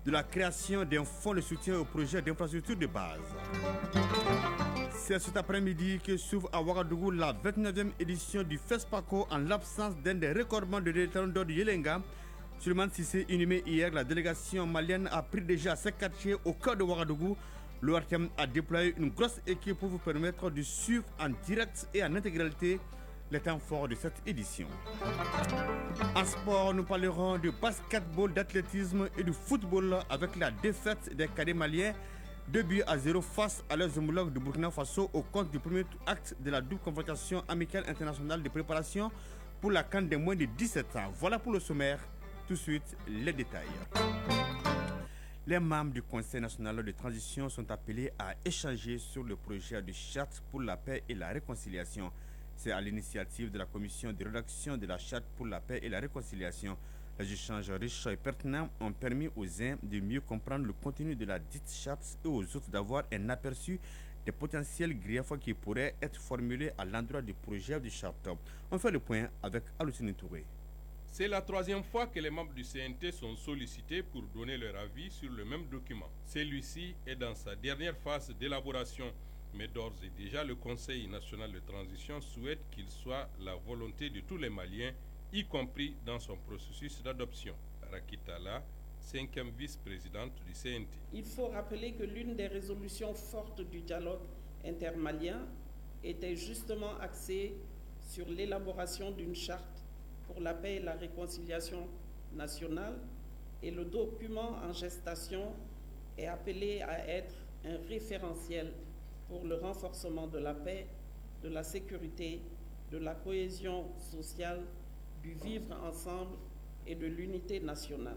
de la création d'un fonds de soutien aux projets d'infrastructure de base. C'est cet après-midi que s'ouvre à Ouagadougou la 29e édition du FESPACO en l'absence d'un des recordements de détenus de Yelenga. Suleiman Sissé, inhumé hier, la délégation malienne a pris déjà ses quartiers au cœur de Ouagadougou. L'ORTM a déployé une grosse équipe pour vous permettre de suivre en direct et en intégralité les temps forts de cette édition. En sport, nous parlerons de basketball, d'athlétisme et de football avec la défaite des cadets maliens 2-0 face à leurs homologues de Burkina Faso au compte du premier acte de la double confrontation amicale internationale de préparation pour la CAN des moins de 17 ans. Voilà pour le sommaire. Tout de suite, les détails. Les membres du Conseil national de transition sont appelés à échanger sur le projet de charte pour la paix et la réconciliation. C'est à l'initiative de la commission de rédaction de la charte pour la paix et la réconciliation. Les échanges riches et pertinents ont permis aux uns de mieux comprendre le contenu de la dite charte et aux autres d'avoir un aperçu des potentiels griefs qui pourraient être formulés à l'endroit du projet de charte. On fait le point avec Alucine Touré. C'est la troisième fois que les membres du CNT sont sollicités pour donner leur avis sur le même document. Celui-ci est dans sa dernière phase d'élaboration, mais d'ores et déjà le Conseil national de transition souhaite qu'il soit la volonté de tous les Maliens, y compris dans son processus d'adoption. Rakitala, 5e vice-présidente du CNT. Il faut rappeler que l'une des résolutions fortes du dialogue intermalien était justement axée sur l'élaboration d'une charte pour la paix et la réconciliation nationale, et le document en gestation est appelé à être un référentiel pour le renforcement de la paix, de la sécurité, de la cohésion sociale, du vivre ensemble et de l'unité nationale.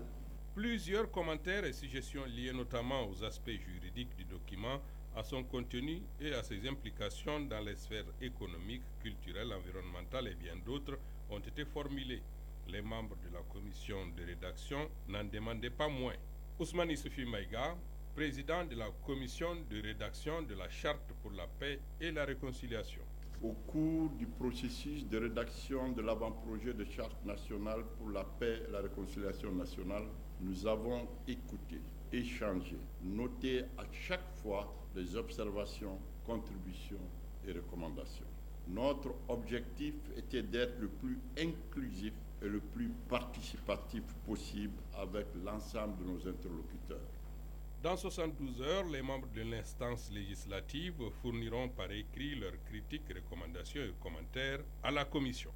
Plusieurs commentaires et suggestions liés notamment aux aspects juridiques du document, à son contenu et à ses implications dans les sphères économiques, culturelles, environnementales et bien d'autres ont été formulés. Les membres de la commission de rédaction n'en demandaient pas moins. Ousmane Issoufi Maïga, président de la commission de rédaction de la Charte pour la paix et la réconciliation. Au cours du processus de rédaction de l'avant-projet de Charte nationale pour la paix et la réconciliation nationale, nous avons écouté, échangé, noté à chaque fois les observations, contributions et recommandations. Notre objectif était d'être le plus inclusif et le plus participatif possible avec l'ensemble de nos interlocuteurs. Dans 72 heures, les membres de l'instance législative fourniront par écrit leurs critiques, recommandations et commentaires à la commission.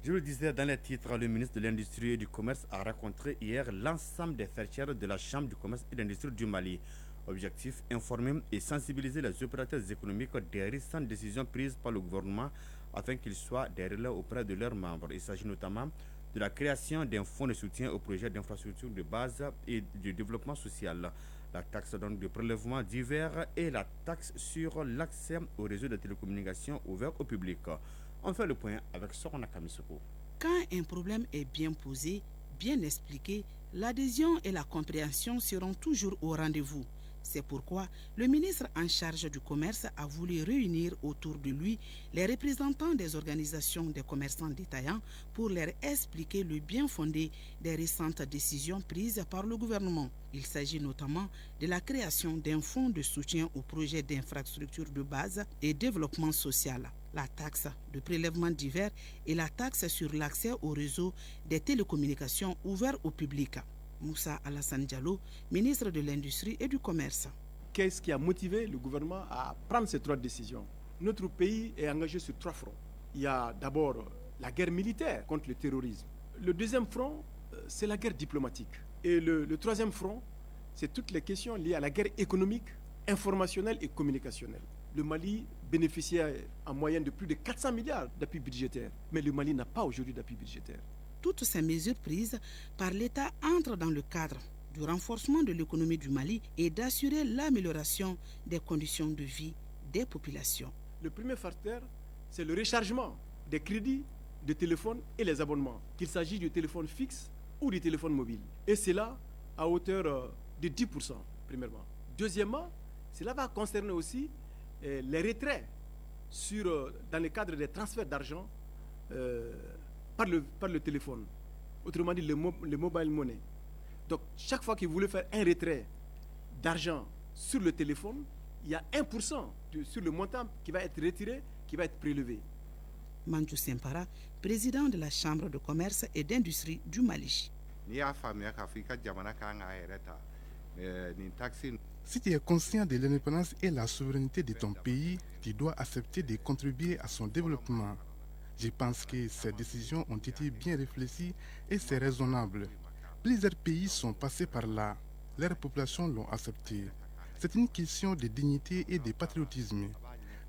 Je le disais dans les titres, le ministre de l'Industrie et du Commerce a rencontré hier l'ensemble des faîtières de la Chambre du commerce et de l'industrie du Mali. Objectif, informer et sensibiliser les opérateurs économiques des récentes décisions prises par le gouvernement afin qu'ils soient des relais auprès de leurs membres. Il s'agit notamment de la création d'un fonds de soutien aux projets d'infrastructure de base et de développement social, la taxe donc de prélèvement divers et la taxe sur l'accès au réseau de télécommunications ouvert au public. On fait le point avec Sorana Kamisoko. Quand un problème est bien posé, bien expliqué, l'adhésion et la compréhension seront toujours au rendez-vous. C'est pourquoi le ministre en charge du commerce a voulu réunir autour de lui les représentants des organisations des commerçants détaillants pour leur expliquer le bien fondé des récentes décisions prises par le gouvernement. Il s'agit notamment de la création d'un fonds de soutien aux projets d'infrastructure de base et développement social, la taxe de prélèvement divers et la taxe sur l'accès au réseau des télécommunications ouvert au public. Moussa Alassane Diallo, ministre de l'Industrie et du Commerce. Qu'est-ce qui a motivé le gouvernement à prendre ces trois décisions? Notre pays est engagé sur trois fronts. Il y a d'abord la guerre militaire contre le terrorisme. Le deuxième front, c'est la guerre diplomatique. Et le troisième front, c'est toutes les questions liées à la guerre économique, informationnelle et communicationnelle. Le Mali bénéficiait en moyenne de plus de 400 milliards d'appui budgétaire. Mais le Mali n'a pas aujourd'hui d'appui budgétaire. Toutes ces mesures prises par l'État entrent dans le cadre du renforcement de l'économie du Mali et d'assurer l'amélioration des conditions de vie des populations. Le premier facteur, c'est le rechargement des crédits de téléphone et les abonnements, qu'il s'agisse du téléphone fixe ou du téléphone mobile. Et cela à hauteur de 10%, premièrement. Deuxièmement, cela va concerner aussi les retraits dans le cadre des transferts d'argent par le téléphone, autrement dit le mobile money. Donc chaque fois qu'il voulait faire un retrait d'argent sur le téléphone, il y a 1% sur le montant qui va être retiré, qui va être prélevé. Manju Sempara, président de la Chambre de commerce et d'industrie du Mali. Si tu es conscient de l'indépendance et la souveraineté de ton pays, tu dois accepter de contribuer à son développement. Je pense que ces décisions ont été bien réfléchies et c'est raisonnable. Plusieurs pays sont passés par là. Leurs populations l'ont accepté. C'est une question de dignité et de patriotisme.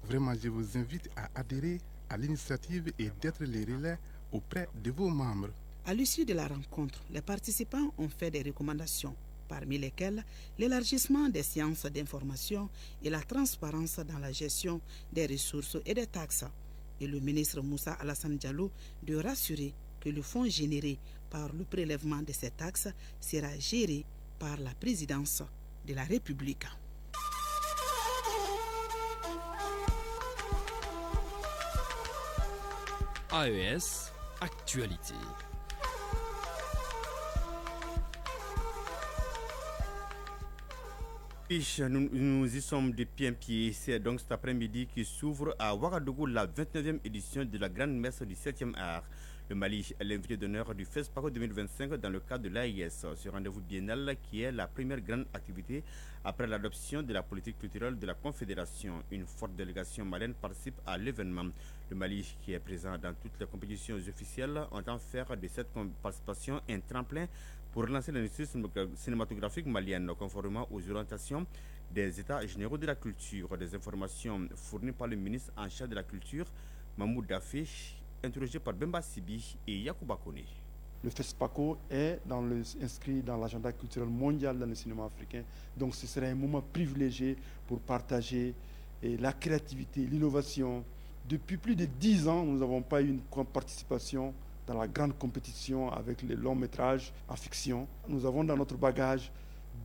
Vraiment, je vous invite à adhérer à l'initiative et d'être les relais auprès de vos membres. À l'issue de la rencontre, les participants ont fait des recommandations, parmi lesquelles l'élargissement des sciences d'information et la transparence dans la gestion des ressources et des taxes. Et le ministre Moussa Alassane Diallo de rassurer que le fonds généré par le prélèvement de ces taxes sera géré par la présidence de la République. AES Actualité. Nous y sommes de pied en pied. C'est donc cet après-midi qui s'ouvre à Ouagadougou la 29e édition de la Grande Messe du 7e art. Le Mali est l'invité d'honneur du FESPACO 2025 dans le cadre de l'AIS. Ce rendez-vous biennal qui est la première grande activité après l'adoption de la politique culturelle de la Confédération. Une forte délégation malienne participe à l'événement. Le Mali, qui est présent dans toutes les compétitions officielles, entend faire de cette participation un tremplin pour relancer l'industrie cinématographique malienne, conformément aux orientations des États généraux de la culture. Des informations fournies par le ministre en charge de la culture, Mahmoud Dafé, interrogé par Bemba Sibi et Yacouba Kone. Le FESPACO est inscrit dans l'agenda culturel mondial dans le cinéma africain. Donc ce serait un moment privilégié pour partager la créativité, l'innovation. Depuis plus de 10 ans, nous n'avons pas eu une participation dans la grande compétition avec les longs métrages en fiction. Nous avons dans notre bagage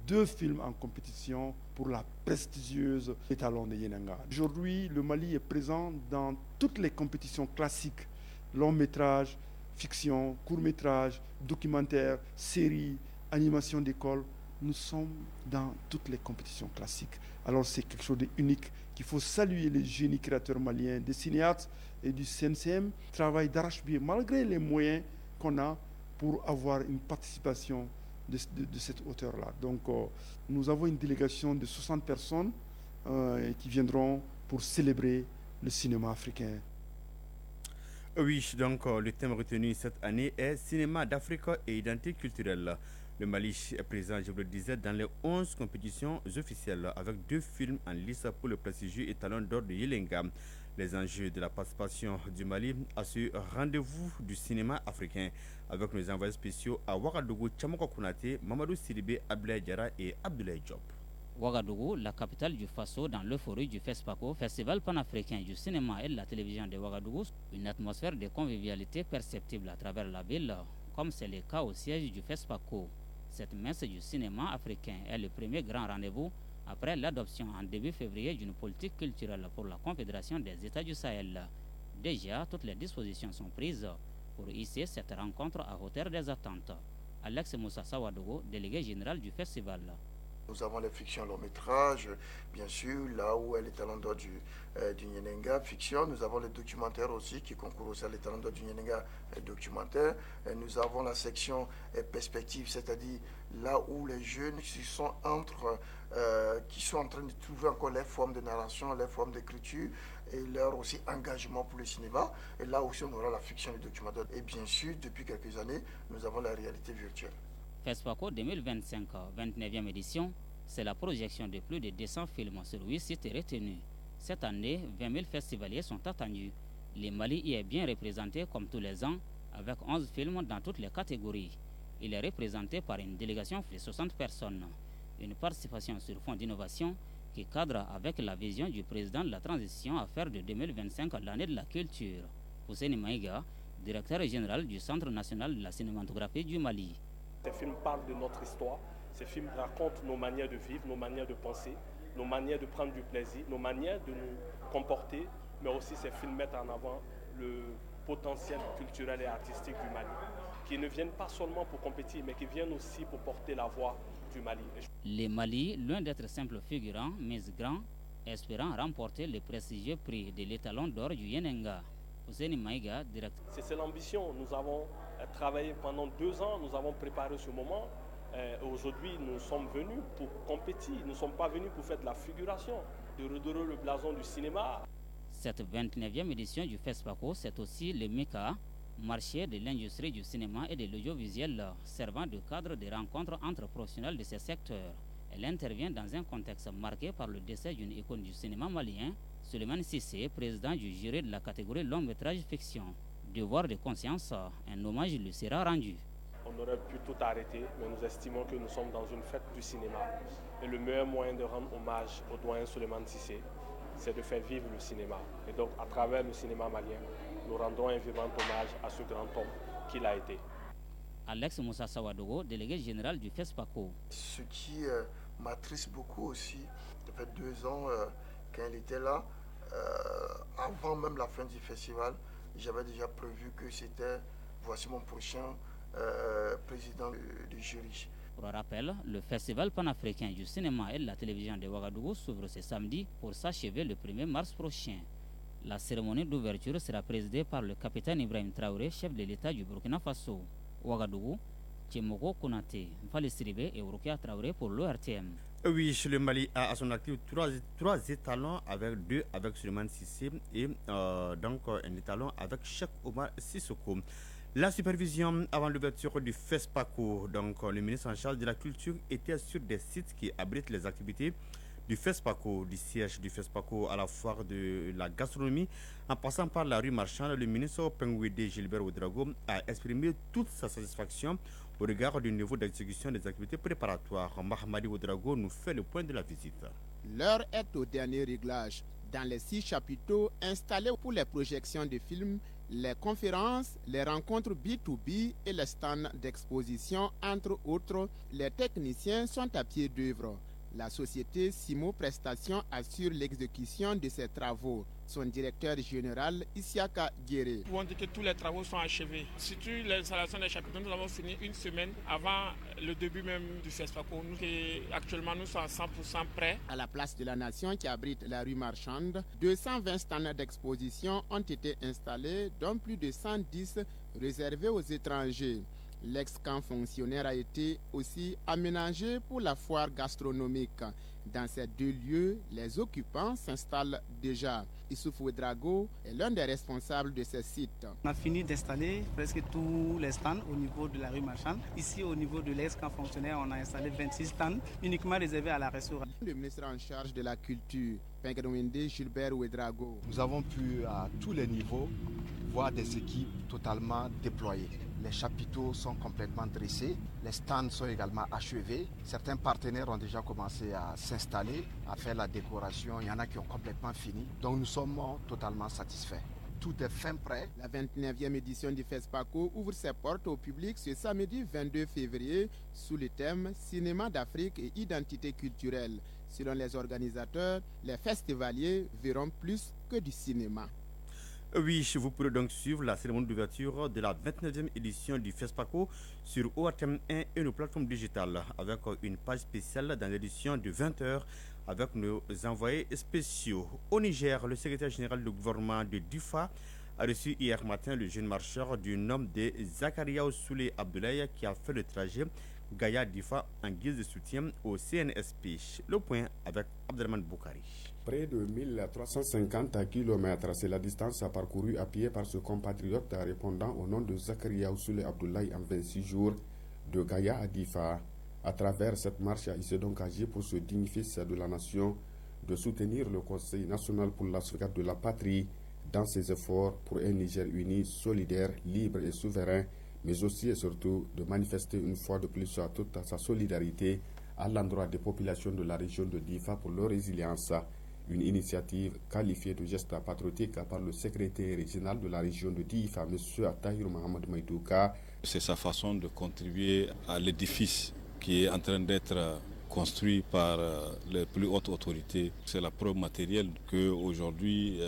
2 films en compétition pour la prestigieuse Étalon de Yenanga. Aujourd'hui, le Mali est présent dans toutes les compétitions classiques, long métrage, fiction, court métrage, documentaire, série, animation d'école. Nous sommes dans toutes les compétitions classiques. Alors c'est quelque chose d'unique qu'il faut saluer les génies créateurs maliens, des cinéastes et du CNCM, travaillent d'arrache-pied malgré les moyens qu'on a pour avoir une participation de cette hauteur-là. Donc nous avons une délégation de 60 personnes qui viendront pour célébrer le cinéma africain. Oui, donc le thème retenu cette année est Cinéma d'Afrique et identité culturelle. Le Mali est présent, je vous le disais, dans les 11 compétitions officielles avec 2 films en lice pour le prestigieux étalon d'or de Yelenga. Les enjeux de la participation du Mali à ce rendez-vous du cinéma africain avec nos envoyés spéciaux à Ouagadougou, Tchamoko Kounate, Mamadou Sidibé, Abdoulaye Diarra et Abdoulaye Diop. Ouagadougou, la capitale du Faso, dans l'euphorie du FESPACO, Festival panafricain du cinéma et de la télévision de Ouagadougou, une atmosphère de convivialité perceptible à travers la ville, comme c'est le cas au siège du FESPACO. Cette messe du cinéma africain est le premier grand rendez-vous après l'adoption en début février d'une politique culturelle pour la Confédération des États du Sahel. Déjà, toutes les dispositions sont prises pour hisser cette rencontre à hauteur des attentes. Alex Moussa Sawadogo, délégué général du festival. Nous avons les fictions long métrage, bien sûr, là où est le talent d'or du Nyenenga, fiction. Nous avons les documentaires aussi qui concourent aussi à le talent d'or du Nyenenga, documentaire. Et nous avons la section perspective, c'est-à-dire là où les jeunes qui sont en train de trouver encore les formes de narration, les formes d'écriture et leur aussi engagement pour le cinéma. Et là aussi on aura la fiction et le documentaire. Et bien sûr, depuis quelques années, nous avons la réalité virtuelle. FESPACO 2025, 29e édition, c'est la projection de plus de 200 films sur 8 sites retenus. Cette année, 20 000 festivaliers sont attendus. Le Mali y est bien représenté comme tous les ans, avec 11 films dans toutes les catégories. Il est représenté par une délégation de 60 personnes. Une participation sur fond d'innovation qui cadre avec la vision du président de la transition à faire de 2025 l'année de la culture. Hussein Maïga, directeur général du Centre national de la cinématographie du Mali. Ces films parlent de notre histoire, ces films racontent nos manières de vivre, nos manières de penser, nos manières de prendre du plaisir, nos manières de nous comporter, mais aussi ces films mettent en avant le potentiel culturel et artistique du Mali. qui ne viennent pas seulement pour compétir, mais qui viennent aussi pour porter la voix du Mali. Les Mali, loin d'être simples figurants, mais grands, espérant remporter le prestigieux prix de l'étalon d'or du Yenenga. Ouseni Maïga, directeur. C'est l'ambition. Nous avons travaillé pendant 2 ans, nous avons préparé ce moment. Aujourd'hui, nous sommes venus pour compétir, nous ne sommes pas venus pour faire de la figuration, de redorer le blason du cinéma. Cette 29e édition du FESPACO, c'est aussi le MICA, marché de l'industrie du cinéma et de l'audiovisuel, servant de cadre de rencontres entre professionnels de ces secteurs. Elle intervient dans un contexte marqué par le décès d'une icône du cinéma malien, Souleymane Cissé, président du jury de la catégorie long-métrage fiction. Devoir de conscience, un hommage lui sera rendu. On aurait pu tout arrêter, mais nous estimons que nous sommes dans une fête du cinéma. Et le meilleur moyen de rendre hommage au doyen Souleymane Cissé, c'est de faire vivre le cinéma. Et donc, à travers le cinéma malien, nous rendons un vivant hommage à ce grand homme qu'il a été. Alex Moussa Sawadogo, délégué général du FESPACO. Ce qui m'attriste beaucoup aussi, ça fait 2 ans quand il était là, avant même la fin du festival, j'avais déjà prévu que c'était, voici mon prochain président du jury. Pour rappel, le Festival panafricain du cinéma et de la télévision de Ouagadougou s'ouvre ce samedi pour s'achever le 1er mars prochain. La cérémonie d'ouverture sera présidée par le capitaine Ibrahim Traoré, chef de l'État du Burkina Faso. Ouagadougou, Tchemoko Konaté, Mfali Siribé et Urukia Traoré pour l'ORTM. Oui, le Mali a à son actif 3 étalons avec 2 avec Souleymane Cissé et donc un étalon avec Cheikh Omar Sissoko. La supervision avant l'ouverture du FESPACO, donc le ministre en charge de la culture était sur des sites qui abritent les activités du FESPACO, du siège du FESPACO à la foire de la gastronomie, en passant par la rue Marchande. Le ministre Pengouédé Gilbert Ouedraogo a exprimé toute sa satisfaction au regard du niveau d'exécution des activités préparatoires. Mahamadi Ouedraogo nous fait le point de la visite. L'heure est au dernier réglage. Dans les 6 chapiteaux installés pour les projections de films, les conférences, les rencontres B2B et les stands d'exposition, entre autres, les techniciens sont à pied d'œuvre. La société Simo Prestations assure l'exécution de ces travaux. Son directeur général, Isiaka Guéré. Pour dire que tous les travaux sont achevés. Surtout l'installation des chapiteaux, nous avons fini 1 semaine avant le début même du FESPACO. Actuellement, nous sommes à 100% prêts. À la place de la Nation qui abrite la rue Marchande, 220 stands d'exposition ont été installés, dont plus de 110 réservés aux étrangers. L'ex-camp fonctionnaire a été aussi aménagé pour la foire gastronomique. Dans ces 2 lieux, les occupants s'installent déjà. Issouf Ouedraogo est l'un des responsables de ces sites. On a fini d'installer presque tous les stands au niveau de la rue Marchande. Ici, au niveau de l'ex-camp fonctionnaire, on a installé 26 stands uniquement réservés à la restauration. Le ministre en charge de la culture, Pengouédé Gilbert Ouedraogo. Nous avons pu à tous les niveaux voir des équipes totalement déployées. Les chapiteaux sont complètement dressés, les stands sont également achevés. Certains partenaires ont déjà commencé à s'installer, à faire la décoration. Il y en a qui ont complètement fini. Donc nous sommes totalement satisfaits. Tout est fin prêt. La 29e édition du FESPACO ouvre ses portes au public ce samedi 22 février sous le thème Cinéma d'Afrique et identité culturelle. Selon les organisateurs, les festivaliers verront plus que du cinéma. Oui, vous pourrez donc suivre la cérémonie d'ouverture de la 29e édition du FESPACO sur ORTM 1 et nos plateformes digitales avec une page spéciale dans l'édition de 20h avec nos envoyés spéciaux. Au Niger, le secrétaire général du gouvernement de DIFA a reçu hier matin le jeune marcheur du nom de Zakaria Souley Abdoulaye qui a fait le trajet Gaïa-Difa en guise de soutien au CNSP. Le point avec Abdelman Boukari. Près de 1350 km, c'est la distance parcourue à pied par ce compatriote répondant au nom de Zakaria Souley Abdoulaye en 26 jours de Gaïa à Difa. À travers cette marche, il s'est donc agi pour ce digne fils de la nation de soutenir le Conseil national pour la sauvegarde de la patrie dans ses efforts pour un Niger uni, solidaire, libre et souverain, mais aussi et surtout de manifester une fois de plus toute sa solidarité à l'endroit des populations de la région de Difa pour leur résilience. Une initiative qualifiée de geste patriotique par le secrétaire régional de la région de Difa, M. Tahir Mohamed Maïdouka. C'est sa façon de contribuer à l'édifice qui est en train d'être construit par les plus hautes autorités. C'est la preuve matérielle qu'aujourd'hui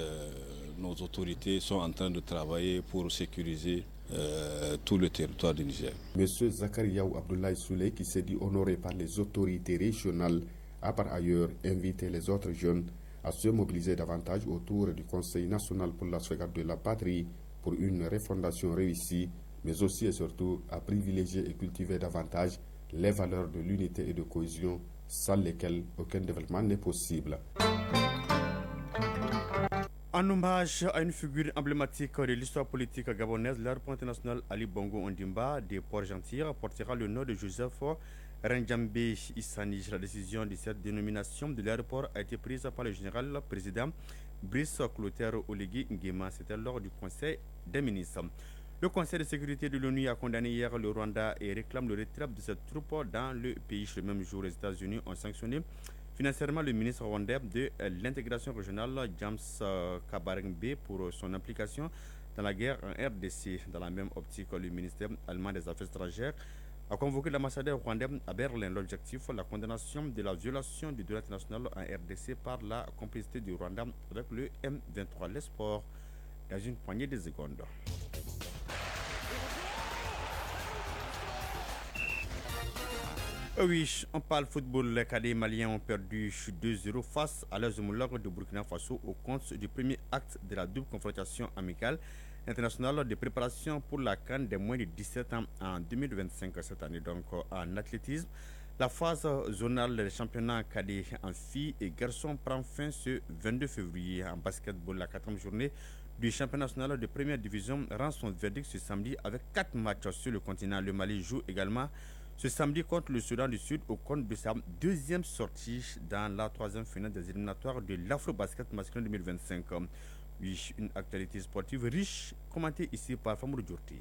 nos autorités sont en train de travailler pour sécuriser tout le territoire du Niger. Monsieur Zakariaou Abdoulaye Souley, qui s'est dit honoré par les autorités régionales, a par ailleurs invité les autres jeunes à se mobiliser davantage autour du Conseil national pour la sauvegarde de la patrie pour une refondation réussie, mais aussi et surtout à privilégier et cultiver davantage les valeurs de l'unité et de cohésion sans lesquelles aucun développement n'est possible. En hommage à une figure emblématique de l'histoire politique gabonaise, l'aéroport international Ali Bongo Ondimba de Port-Gentil portera le nom de Joseph Renjambe Issani. La décision de cette dénomination de l'aéroport a été prise par le général président Brice Clotaire Oligui Nguema. C'était lors du Conseil des ministres. Le Conseil de sécurité de l'ONU a condamné hier le Rwanda et réclame le retrait de cette troupe dans le pays. Le même jour, les États-Unis ont sanctionné financièrement le ministre rwandais de l'intégration régionale, James Kabarebe, pour son implication dans la guerre en RDC. Dans la même optique, le ministère allemand des Affaires étrangères a convoqué l'ambassadeur rwandais à Berlin. L'objectif, la condamnation de la violation du droit international en RDC par la complicité du Rwanda avec le M23. Les sports dans une poignée de secondes. Oui, on parle football. Les cadets maliens ont perdu 2-0 face à leurs homologues de Burkina Faso au compte du premier acte de la double confrontation amicale internationale de préparation pour la CAN des moins de 17 ans en 2025 cette année. Donc en athlétisme, la phase zonale des championnats cadets en filles et garçons prend fin ce 22 février. En basketball, la 4e journée du championnat national de première division rend son verdict ce samedi avec 4 matchs sur le continent. Le Mali joue également ce samedi contre le Soudan du Sud au compte de sa deuxième sortie dans la 3e finale des éliminatoires de l'Afro-Basket masculin 2025. Oui, une actualité sportive riche, commentée ici par Famoudou Djourti.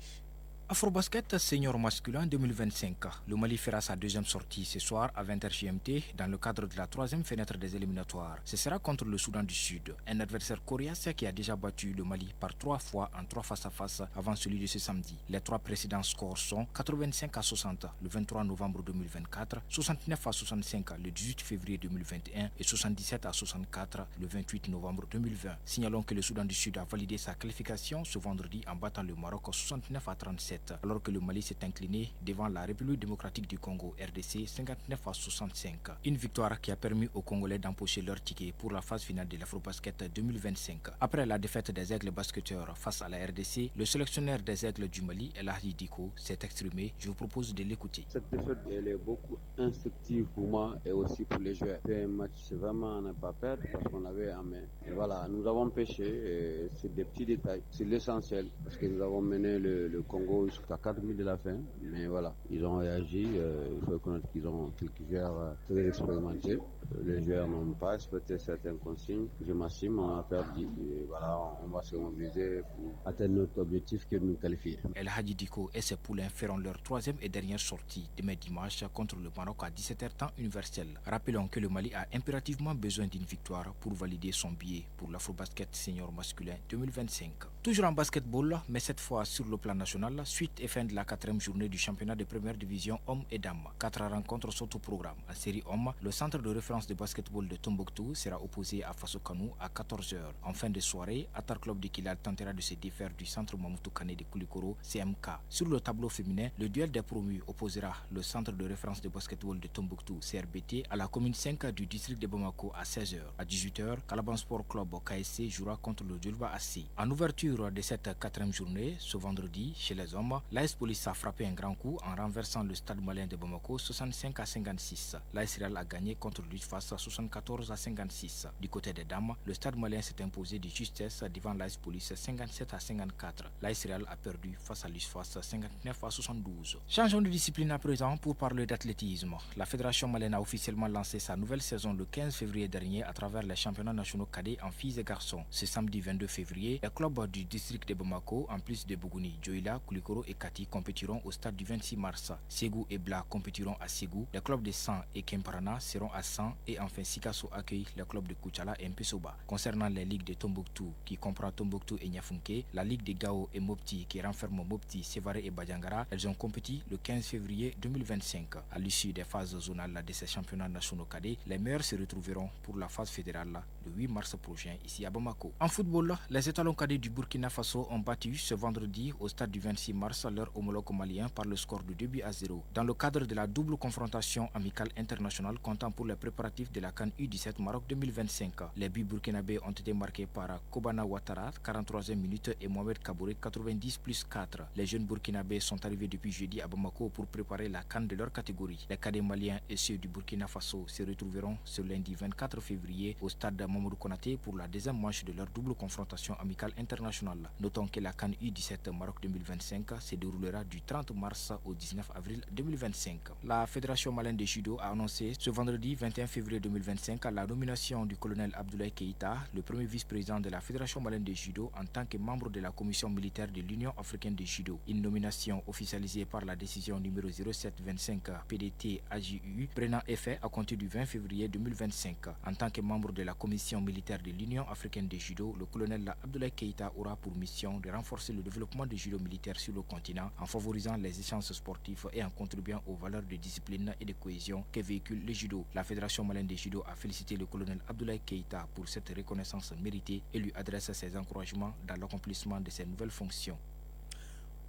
Afrobasket senior masculin 2025. Le Mali fera sa deuxième sortie ce soir à 20h GMT dans le cadre de la 3e fenêtre des éliminatoires. Ce sera contre le Soudan du Sud, un adversaire coriace qui a déjà battu le Mali par 3 fois en 3 face-à-face avant celui de ce samedi. Les 3 précédents scores sont 85-60 le 23 novembre 2024, 69-65 le 18 février 2021 et 77-64 le 28 novembre 2020. Signalons que le Soudan du Sud a validé sa qualification ce vendredi en battant le Maroc 69-37. Alors que le Mali s'est incliné devant la République démocratique du Congo RDC 59-65. Une victoire qui a permis aux Congolais d'empocher leur ticket pour la phase finale de l'Afrobasket 2025. Après la défaite des Aigles basketteurs face à la RDC, le sélectionneur des Aigles du Mali, El Hadji Diko, s'est exprimé. Je vous propose de l'écouter. Cette défaite, elle est beaucoup instructive pour moi et aussi pour les joueurs. C'est un match, c'est vraiment à ne pas perdre parce qu'on avait en main. Et voilà, nous avons pêché, c'est des petits détails. C'est l'essentiel parce que nous avons mené le Congo jusqu'à 4 minutes de la fin, mais voilà, ils ont réagi. Il faut reconnaître qu'ils ont quelques joueurs très expérimentés. Les joueurs n'ont pas respecté certaines consignes. Je m'assume, on a perdu. Et voilà, on va se mobiliser pour atteindre notre objectif qui est de nous qualifier. El Hadji Diko et ses poulains feront leur 3e et dernière sortie demain dimanche contre le Maroc à 17h temps universel. Rappelons que le Mali a impérativement besoin d'une victoire pour valider son billet pour l'Afrobasket senior masculin 2025. Toujours en basketball, mais cette fois sur le plan national, suite et fin de la 4e journée du championnat de première division hommes et dames. 4 rencontres sont au programme. En série hommes, le centre de référence de basketball de Tombouctou sera opposé à Faso Kanou à 14h. En fin de soirée, Atar Club de Kidal tentera de se défaire du centre Mamoutou Kane de Koulikoro CMK. Sur le tableau féminin, le duel des promus opposera le centre de référence de basketball de Tombouctou CRBT à la commune 5 du district de Bamako à 16h. À 18h, Calaban Sport Club KSC jouera contre le Djulba AC. En ouverture de cette 4e journée, ce vendredi, chez les hommes, l'AS Police a frappé un grand coup en renversant le stade malien de Bamako 65-56. L'AS Real a gagné contre l'UFAS 74-56. Du côté des dames, le stade malien s'est imposé de justesse devant l'AS Police 57-54. L'AS Real a perdu face à l'UFAS 59-72. Changeons de discipline à présent pour parler d'athlétisme. La Fédération malienne a officiellement lancé sa nouvelle saison le 15 février dernier à travers les championnats nationaux cadets en filles et garçons. Ce samedi 22 février, les clubs du district de Bamako, en plus de Bougouni, Djoila, Koulikoro Toro et Kati compétiront au stade du 26 mars. Ségou et Bla compétiront à Ségou. Les clubs de San et Kemparana seront à San et enfin Sikasso accueille les clubs de Koutiala et Mpesoba. Concernant les ligues de Tombouctou qui comprend Tombouctou et Niafunke, la ligue de Gao et Mopti qui renferme Mopti, Sévaré et Badjangara, elles ont compéti le 15 février 2025. À l'issue des phases zonales de ces championnats nationaux cadets, les meilleurs se retrouveront pour la phase fédérale le 8 mars prochain ici à Bamako. En football, les étalons cadets du Burkina Faso ont battu ce vendredi au stade du 26 mars leur homologue malien par le score de 2-0 dans le cadre de la double confrontation amicale internationale comptant pour les préparatifs de la CAN U17 Maroc 2025. Les buts burkinabés ont été marqués par Kobana Ouattara 43e minute et Mohamed Kabouré 90+4. Les jeunes burkinabés sont arrivés depuis jeudi à Bamako pour préparer la CAN de leur catégorie. Les cadets maliens et ceux du Burkina Faso se retrouveront ce lundi 24 février au stade Mamadou Konaté pour la deuxième manche de leur double confrontation amicale internationale. Notons que la CAN U17 Maroc 2025 se déroulera du 30 mars au 19 avril 2025. La Fédération malienne de judo a annoncé ce vendredi 21 février 2025 la nomination du colonel Abdoulaye Keïta, le premier vice-président de la Fédération malienne de judo en tant que membre de la commission militaire de l'Union africaine de judo. Une nomination officialisée par la décision numéro 0725 PDT AJU prenant effet à compter du 20 février 2025. En tant que membre de la commission militaire de l'Union africaine de judo, le colonel Abdoulaye Keïta aura pour mission de renforcer le développement du judo militaire sur le continent en favorisant les échanges sportifs et en contribuant aux valeurs de discipline et de cohésion que véhicule le judo. La Fédération malienne de judo a félicité le colonel Abdoulaye Keïta pour cette reconnaissance méritée et lui adresse ses encouragements dans l'accomplissement de ses nouvelles fonctions.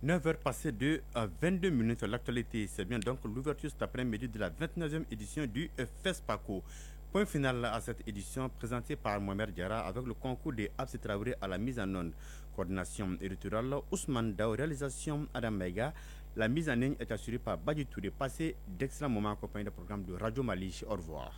9h passées de 22 minutes. L'actualité, c'est bien donc l'ouverture cet après-midi de la 29e édition du FESPACO. Point final à cette édition présentée par Mohamed Diarra avec le concours des Absi Traoré à la mise en onde. Coordination éditoriale Ousmane Dao, réalisation Adam Mega. La mise en ligne est assurée par Badi Touré. Passez d'excellents moments accompagnés du programme de Radio Mali. Au revoir.